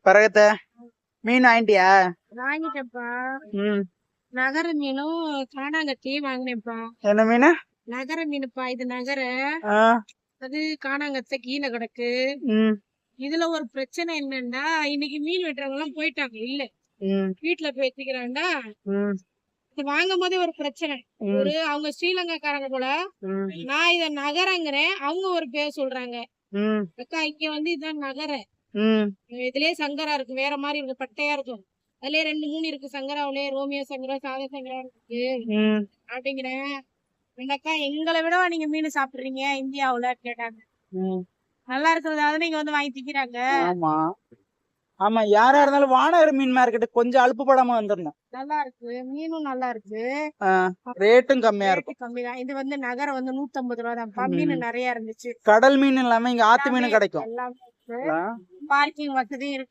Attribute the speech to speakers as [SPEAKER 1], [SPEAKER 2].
[SPEAKER 1] பிறகுத்த மீன் வாங்கிட்டியா?
[SPEAKER 2] வாங்கிட்டேன்ப்பா.
[SPEAKER 1] ம்.
[SPEAKER 2] நகர மீனும் காணாங்கத்தையும் வாங்கினேன்ப்பா.
[SPEAKER 1] என்ன மீன்?
[SPEAKER 2] நகர மீனுப்பா, இது நகர. அது காணாங்கத்தை கீழே கிடக்கு. இதுல ஒரு பிரச்சனை என்னன்னா, இன்னைக்கு மீன் வெட்டுறவங்க எல்லாம் போயிட்டாங்க. இல்ல வீட்டுல போய் வச்சுக்கிறாண்டா. இது வாங்கும் போதே ஒரு பிரச்சனை. அவங்க ஸ்ரீலங்காக்காரங்க போல. நான் இத நகரங்கிறேன், அவங்க ஒரு பேர் சொல்றாங்க. அக்கா இங்க வந்து இதான் நகர. இதுலயே சங்கரா இருக்கு, வேற மாதிரி இருக்கு, பட்டையா இருக்கும். அதுலயே 2 3 இருக்கு சங்கராவிலே, ரோமியோ சங்கரா, சாதா சங்கரா இருக்கு அப்படிங்கிறேன். அக்கா எங்களை விடவா நீங்க மீன் சாப்பிடுறீங்க இந்தியாவுல கேட்டாங்க. நல்லா இருக்கிறதாவது நீங்க வந்து வாங்கி திக்கிறாங்க.
[SPEAKER 1] ஆமா ஆமா, யாரா இருந்தாலும் வானகர் மீன் மார்க்கெட் கொஞ்சம் அலுப்பு படாம வந்துடணும்.
[SPEAKER 2] நல்லா இருக்கு, மீனும் நல்லா இருக்கு,
[SPEAKER 1] ரேட்டும் கம்மியா இருக்கும்.
[SPEAKER 2] கம்மிதான். இது வந்து நகரம் வந்து 150 ரூபா தான். மீன் நிறைய இருந்துச்சு.
[SPEAKER 1] கடல் மீன் இல்லாம இங்க ஆத்து மீன் கிடைக்கும்.
[SPEAKER 2] பார்க்கிங் வசதி இருக்கு.